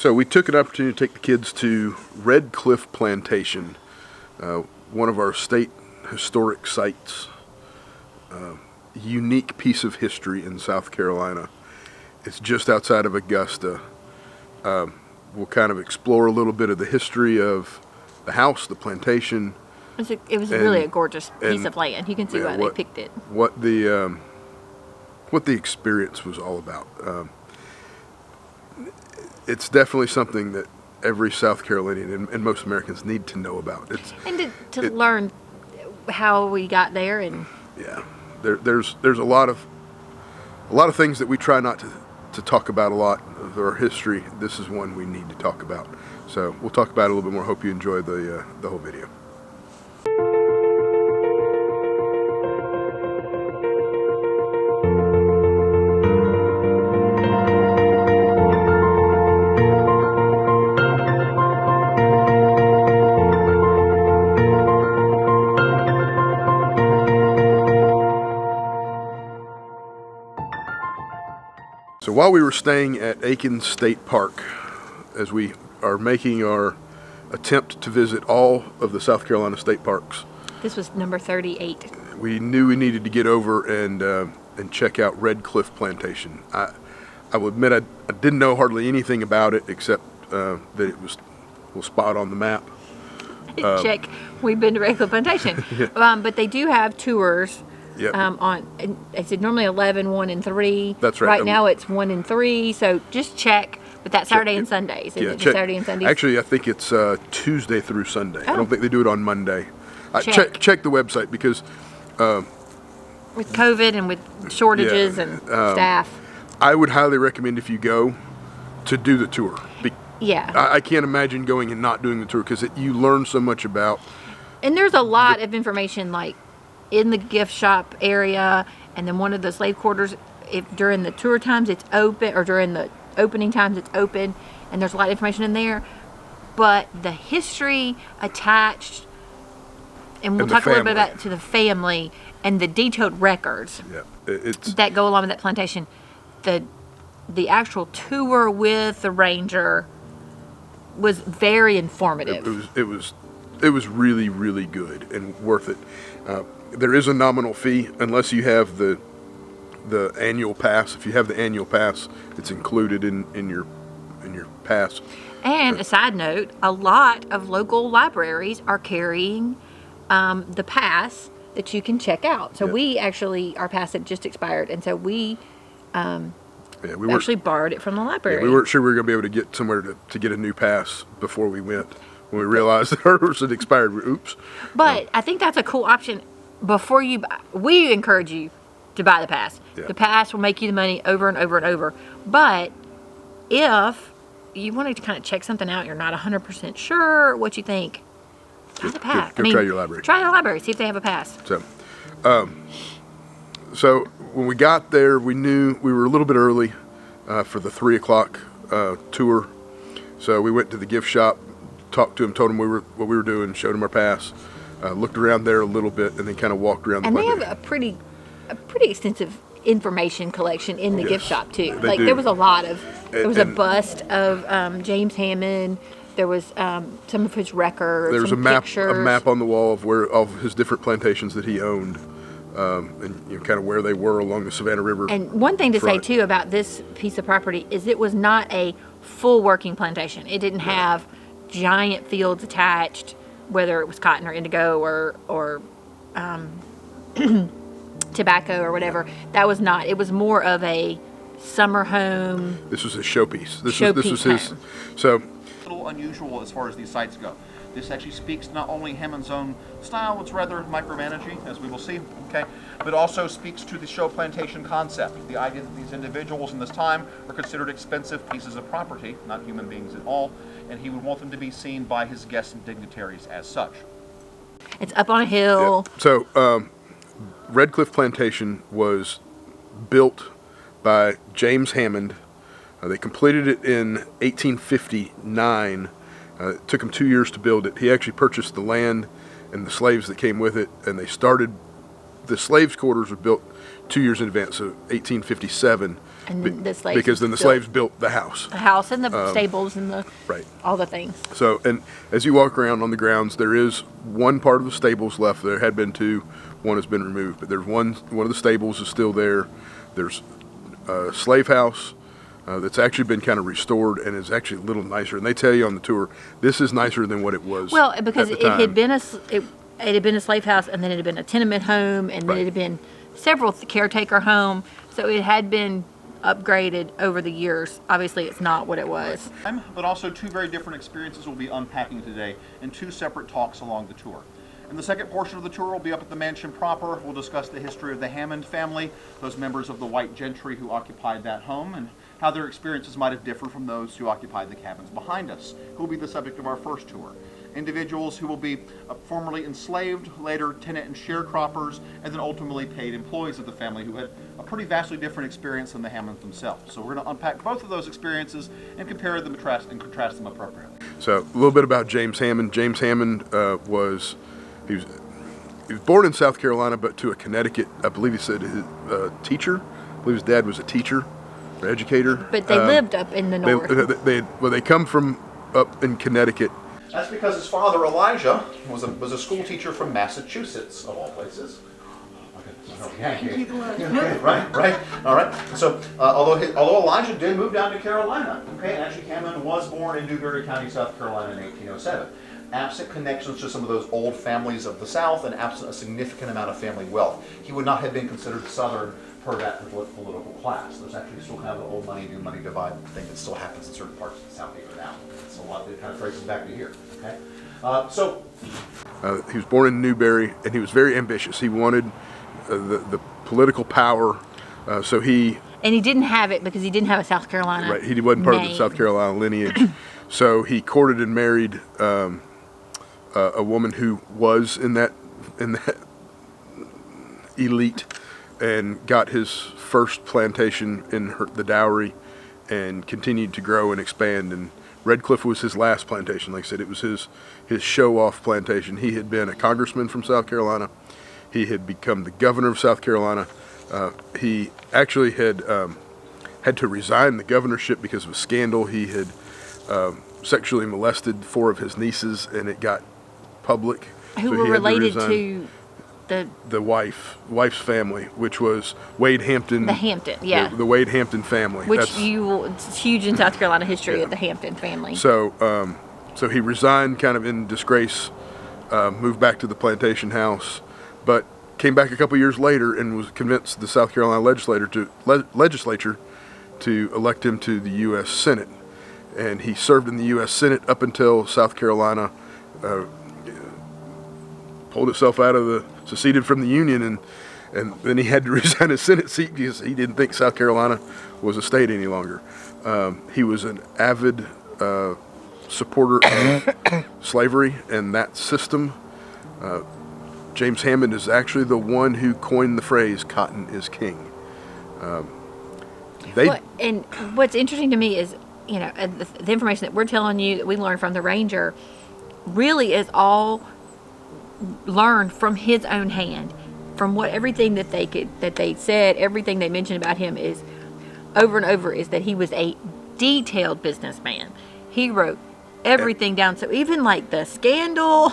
So we took an opportunity to take the kids to Redcliffe Plantation, one of our state historic sites, unique piece of history in South Carolina. It's just outside of Augusta. We'll kind of explore a little bit of the history of the house, the plantation. It was really a gorgeous piece of land. You can see why they picked it. What the experience was all about. It's definitely something that every South Carolinian and most Americans need to know about. To learn how we got there, and there's a lot of things that we try not to talk about a lot of our history. This is one we need to talk about. So we'll talk about it a little bit more. Hope you enjoy the whole video. So while we were staying at Aiken State Park, as we are making our attempt to visit all of the South Carolina state parks, this was number 38. We knew we needed to get over and check out Redcliffe Plantation. I will admit I didn't know hardly anything about it except that it was a little spot on the map. Check. We've been to Redcliffe Plantation, but they do have tours. Yep. I said normally 11, 1, and 3. That's right. Right now it's 1 and 3. So just check. But that's Saturday and Sundays. Isn't it just Saturday and Sundays? Actually, I think it's Tuesday through Sunday. I don't think they do it on Monday. Check the website because with COVID and with shortages and staff, I would highly recommend if you go to do the tour. I can't imagine going and not doing the tour because you learn so much about. And there's a lot of information like in the gift shop area, and then one of the slave quarters. If during the tour times it's open, or during the opening times it's open, and there's a lot of information in there. But the history attached, and we'll talk a little bit about to the family and the detailed records that go along with that plantation. The actual tour with the ranger was very informative. It was really, really good and worth it. There is a nominal fee unless you have the annual pass. If you have the annual pass, it's included in your pass. And a side note, a lot of local libraries are carrying the pass that you can check out. So we actually, our pass had just expired, and so we actually borrowed it from the library. We weren't sure we were going to be able to get somewhere to get a new pass before we went. When we realized that ours had expired, oops. But I think that's a cool option. Before you buy, we encourage you to buy the pass. Yeah. The pass will make you the money over and over and over. But if you wanted to kind of check something out, you're not 100% sure what you think, buy the pass. Go try your library. Try the library, see if they have a pass. So when we got there, we knew we were a little bit early for the 3 o'clock tour. So we went to the gift shop, talked to him, told him what we were doing, showed him our pass, looked around there a little bit, and then kind of walked around. And they have a pretty extensive information collection in the gift shop too. Like do. There was a lot of. There was a bust of James Hammond. There was some of his records. There was some a map on the wall of his different plantations that he owned, and kind of where they were along the Savannah River. And one thing to say too about this piece of property is it was not a full working plantation. It didn't have giant fields attached, whether it was cotton or indigo or tobacco or whatever. That was not. It was more of a summer home. This was a showpiece. This was his. Home. So. A little unusual as far as these sites go. This actually speaks not only Hammond's own style, it's rather micromanaging, as we will see, okay, but also speaks to the show plantation concept, the idea that these individuals in this time are considered expensive pieces of property, not human beings at all, and he would want them to be seen by his guests and dignitaries as such. It's up on a hill. Yeah. So, Redcliffe Plantation was built by James Hammond. They completed it in 1859. It took him 2 years to build it. He actually purchased the land and the slaves that came with it, and they started. The slaves' quarters were built 2 years in advance, so 1857. And then the slaves because then the slaves built the house. the house and the stables and the Right. all the things. So, and as you walk around on the grounds, there is one part of the stables left. There had been two. One has been removed, but there's one of the stables is still there. There's a slave house that's actually been kind of restored and is actually a little nicer. And they tell you on the tour, this is nicer than what it was. Well, because at it the time. had been it had been a slave house, and then it had been a tenement home, and then Right. it had been several caretaker home. So it had been upgraded over the years. Obviously, it's not what it was. But also two very different experiences we'll be unpacking today in two separate talks along the tour. In the second portion of the tour, we'll be up at the mansion proper. We'll discuss the history of the Hammond family, those members of the white gentry who occupied that home, and how their experiences might have differed from those who occupied the cabins behind us, who will be the subject of our first tour. Individuals who will be formerly enslaved, later tenant and sharecroppers, and then ultimately paid employees of the family who had a pretty vastly different experience than the Hammonds themselves. So we're going to unpack both of those experiences and compare them and contrast them appropriately. So a little bit about James Hammond. James Hammond was born in South Carolina, but to a Connecticut, I believe he said, his teacher. I believe his dad was a teacher or educator. But they lived up in the north. They come from up in Connecticut. That's because his father, Elijah, was a school teacher from Massachusetts, of all places. Right. All right. So, although Elijah did move down to Carolina, okay, and actually Hammond was born in Newberry County, South Carolina in 1807. Absent connections to some of those old families of the South and absent a significant amount of family wealth, he would not have been considered Southern per that political class. There's actually still kind of an old money, new money divide thing that still happens in certain parts of the South even now. It's a lot that kind of traces back to here. Okay, he was born in Newberry, and he was very ambitious. He wanted the political power, and he didn't have it because he didn't have a South Carolina. Right, he wasn't part of the name. South Carolina lineage. So he courted and married a woman who was in that elite, and got his first plantation in the dowry, and continued to grow and expand. And Redcliffe was his last plantation. Like I said, it was his show-off plantation. He had been a congressman from South Carolina. He had become the governor of South Carolina. He actually had to resign the governorship because of a scandal. He had sexually molested 4 of his nieces, and it got public. Who So were he had related resign. to The wife's family, which was Wade Hampton. the Hampton, yeah. The Wade Hampton family. It's huge in South Carolina history of the Hampton family. So he resigned kind of in disgrace, moved back to the plantation house, but came back a couple years later and was convinced the South Carolina legislature to elect him to the U.S. Senate. And he served in the U.S. Senate up until South Carolina pulled itself seceded from the Union, and then he had to resign his Senate seat because he didn't think South Carolina was a state any longer. He was an avid supporter of slavery and that system. James Hammond is actually the one who coined the phrase "cotton is king." And what's interesting to me is, the information that we're telling you that we learned from the ranger really is all learned from his own hand. From everything that they said, everything they mentioned about him is over and over is that he was a detailed businessman. He wrote everything down. So even like the scandal,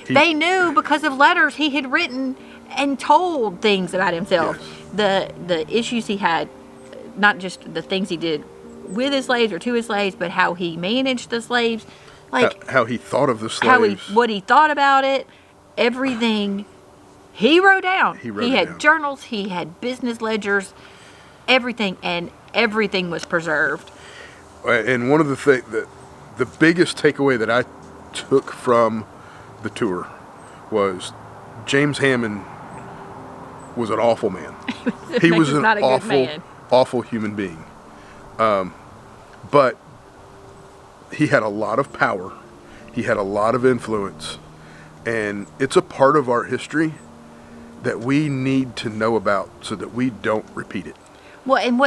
they knew because of letters he had written and told things about himself. Yes. The issues he had, not just the things he did with his slaves or to his slaves, but how he managed the slaves, like how he thought of the slaves, what he thought about it, everything he wrote down. He had journals, he had business ledgers, everything, and everything was preserved. And one of the biggest takeaway that I took from the tour was James Hammond was an awful man. He was an awful human being. But he had a lot of power. He had a lot of influence. And it's a part of our history that we need to know about so that we don't repeat it. Well, and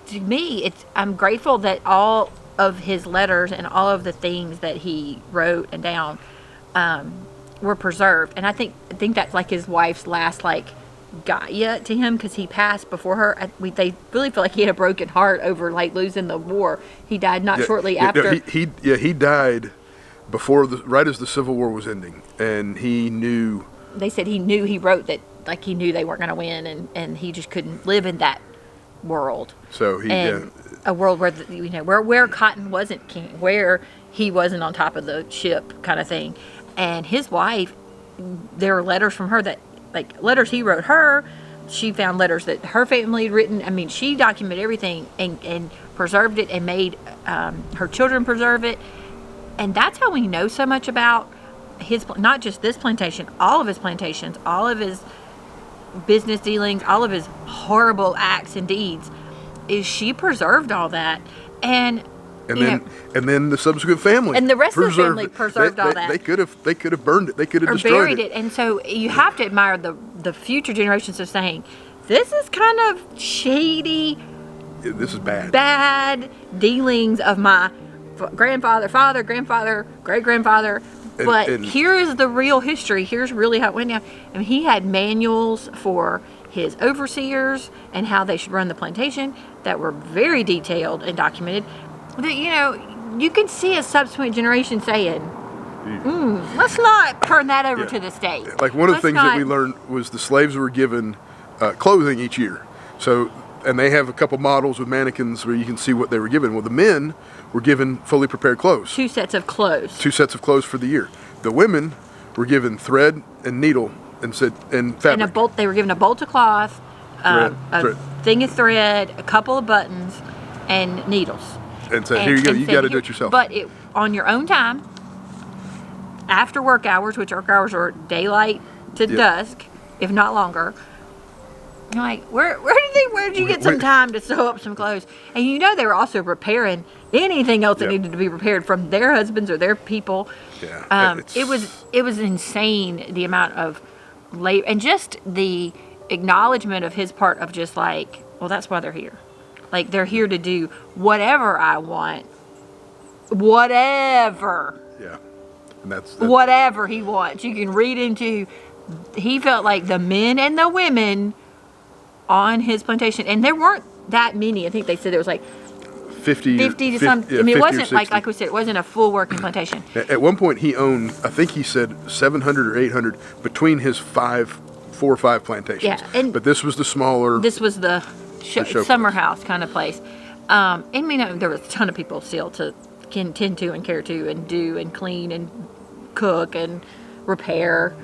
to me, I'm grateful that all of his letters and all of the things that he wrote and down were preserved. And I think that's like his wife's last got yet to him because he passed before her. They really feel like he had a broken heart over like losing the war. He died not shortly after. He died before right as the Civil War was ending, and he knew. They said he wrote that like he knew they weren't going to win, and he just couldn't live in that world. So a world where where cotton wasn't king, where he wasn't on top of the ship, kind of thing. And his wife, there are letters from her that like letters he wrote her. She found letters that her family had written. I mean, she documented everything and preserved it and made her children preserve it. And that's how we know so much about his, not just this plantation, all of his plantations, all of his business dealings, all of his horrible acts and deeds, is she preserved all that. And then the subsequent family and the rest of the family preserved all that. They could have burned it. They could have or destroyed buried it. And so you have to admire the future generations of saying, this is kind of shady. Yeah, this is bad dealings of my grandfather, father, grandfather, great grandfather. But here is the real history. Here's really how it went down. I mean, he had manuals for his overseers and how they should run the plantation that were very detailed and documented. That, you can see a subsequent generation saying, let's not turn that over to the state. Like one of the things that we learned was the slaves were given clothing each year. So, and they have a couple models with mannequins where you can see what they were given. Well, the men were given fully prepared clothes. 2 sets of clothes. 2 sets of clothes for the year. The women were given thread and needle and fabric. And a bolt. They were given a bolt of cloth, thread. Thing of thread, a couple of buttons, and needles. And said, here you go. You got to do it yourself. But on your own time, after work hours, which work hours are daylight to dusk, if not longer. You're like, where did you get some time to sew up some clothes? And they were also preparing anything else that needed to be prepared from their husbands or their people. Yeah, it was insane, the amount of labor and just the acknowledgement of his part of just like, well, that's why they're here. Like, they're here to do whatever I want. Whatever. Yeah. And that's whatever he wants. You can read into, he felt like the men and the women on his plantation, and there weren't that many. I think they said there was like 50 to something. Yeah, I mean, it wasn't 60. like we said, it wasn't a full working plantation. At one point, he owned, I think he said 700 or 800 between his 4 or 5 plantations. Yeah, but this was the smaller. This was the summer house kind of place. And there was a ton of people still to tend to and care to and do and clean and cook and repair.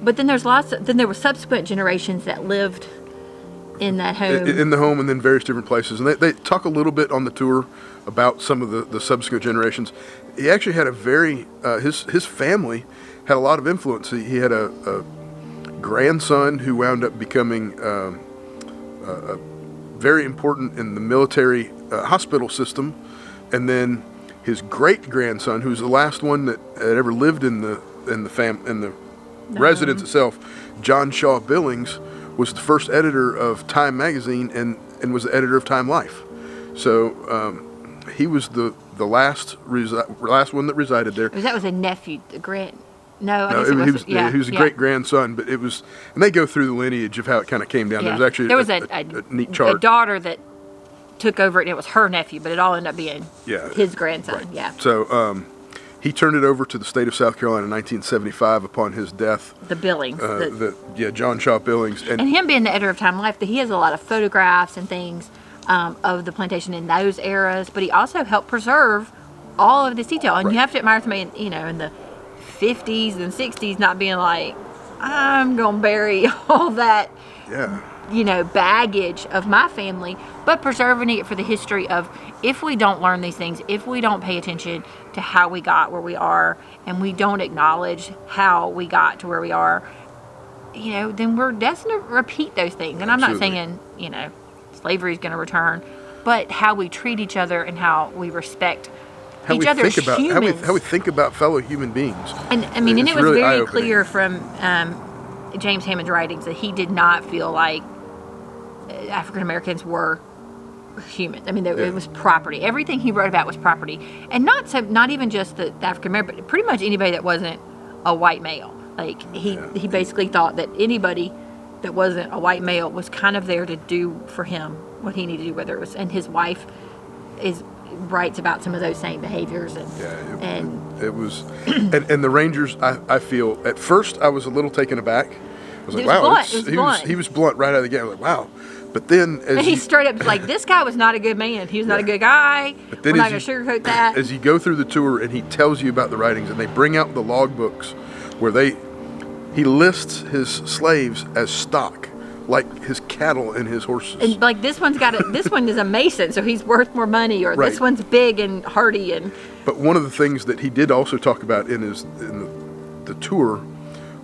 But then there were subsequent generations that lived in that home. In the home and then various different places. And they talk a little bit on the tour about some of the subsequent generations. He actually had a very, his family had a lot of influence. He had a grandson who wound up becoming very important in the military hospital system. And then his great-grandson, who's the last one that had ever lived in the residence itself, John Shaw Billings, was the first editor of Time magazine and was the editor of Time Life. So he was the last one that resided there. That was a nephew, the grand. No, he was a great grandson, but it was, and they go through the lineage of how it kind of came down. Yeah. There was actually a neat chart. A daughter that took over it, and it was her nephew, but it all ended up being his grandson. Right. Yeah. So he turned it over to the state of South Carolina in 1975 upon his death. The Billings. John Shaw Billings. And him being the editor of Time Life, he has a lot of photographs and things of the plantation in those eras, but he also helped preserve all of this detail. And you have to admire somebody, in the 50s and 60s not being like, I'm going to bury all that, baggage of my family, but preserving it for the history of, if we don't learn these things, if we don't pay attention to how we got where we are, and we don't acknowledge how we got to where we are, then we're destined to repeat those things. And I'm not saying, slavery is going to return, but how we treat each other and how we respect each other as humans. How we think about fellow human beings. And I mean, and it was really very clear from James Hammond's writings that he did not feel like African Americans were humans. I mean, it was property. Everything he wrote about was property, and not even just the African American, but pretty much anybody that wasn't a white male. Like he basically thought that anybody that wasn't a white male was kind of there to do for him what he needed to do, whether it was, and his wife writes about some of those same behaviors. And it was, and the Rangers, I feel, at first I was a little taken aback. I was like, wow, he was blunt right out of the gate. I was like, wow. But then and he straight up like, this guy was not a good man. He was not a good guy. But then we're not going to sugarcoat that. As you go through the tour and he tells you about the writings, and they bring out the logbooks where he lists his slaves as stock, like his cattle and his horses. And like this one is a mason, so he's worth more money, or right. This one's big and hardy. But one of the things that he did also talk about in the tour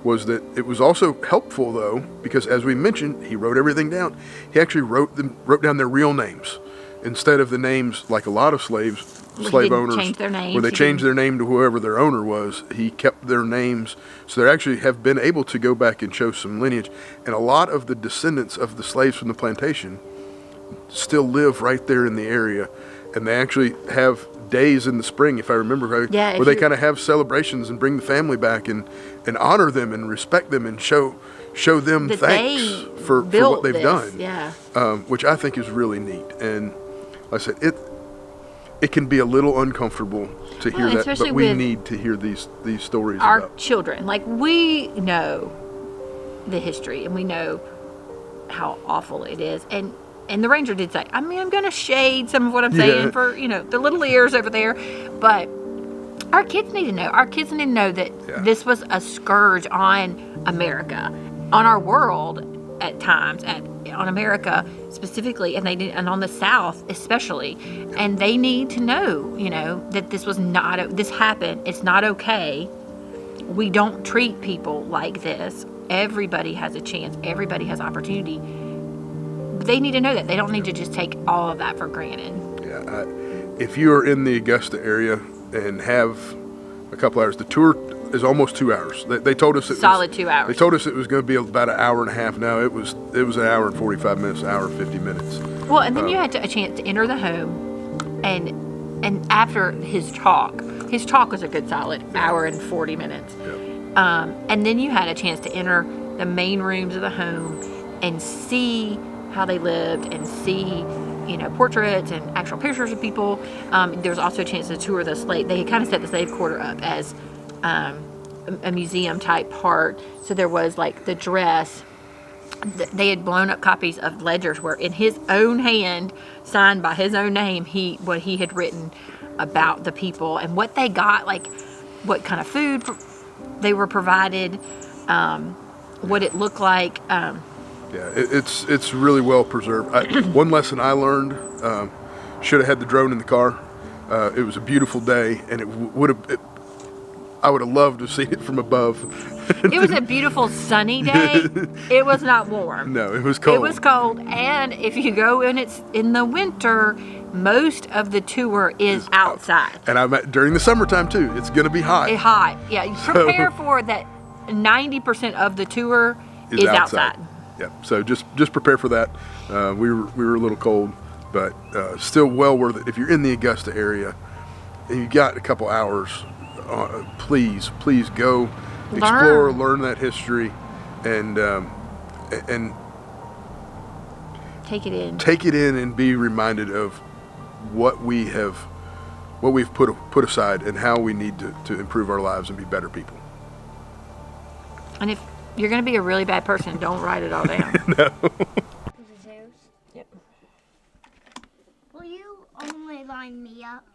was that it was also helpful, though, because as we mentioned, he wrote everything down. He actually wrote down their real names instead of the names like a lot of slave owners, change their names. where they changed their name to whoever their owner was. He kept their names, so they actually have been able to go back and show some lineage. And a lot of the descendants of the slaves from the plantation still live right there in the area, and they actually have days in the spring, if I remember correctly, where they kind of have celebrations and bring the family back and honor them and respect them and show them thanks for what they've done. Yeah. Which I think is really neat. And like I said, it can be a little uncomfortable to hear that, but we need to hear these stories. Our children, like, we know the history and we know how awful it is. And the ranger did say, I mean, I'm going to shade some of what I'm saying for, the little ears over there. But our kids need to know. Our kids need to know that this was a scourge on America, on our world at times, on America specifically, and on the South especially. And they need to know, that this was this happened. It's not okay. We don't treat people like this. Everybody has a chance. Everybody has opportunity. They need to know that. They don't need to just take all of that for granted. Yeah, if you are in the Augusta area and have a couple hours, the tour is almost 2 hours. They told us solid 2 hours. They told us it was going to be about an hour and a half. Now it was an hour and 45 minutes, an hour and 50 minutes. Well, and then you had a chance to enter the home, and after his talk was a good solid hour and 40 minutes. Yeah. And then you had a chance to enter the main rooms of the home and see how they lived and see, portraits and actual pictures of people. There was also a chance to tour the slave. They had kind of set the slave quarter up as a museum type part. So there was like the dress. They had blown up copies of ledgers where in his own hand, signed by his own name, what he had written about the people and what they got, like what kind of food they were provided, what it looked like. Yeah, it's really well preserved. One lesson I learned, should have had the drone in the car. It was a beautiful day, and I would have loved to have seen it from above. It was a beautiful sunny day. It was not warm. No, it was cold. It was cold, and if you go and it's in the winter, most of the tour is outside. And during the summertime too. It's going to be hot. It's hot. Yeah, you prepare for that. 90% of the tour is outside. Yeah, so just prepare for that. We were a little cold, but still well worth it. If you're in the Augusta area and you got a couple hours, please go explore, learn that history, and take it in. Take it in and be reminded of what we've put aside and how we need to improve our lives and be better people. And if you're going to be a really bad person, don't write it all down. No. Yep. Will you only line me up?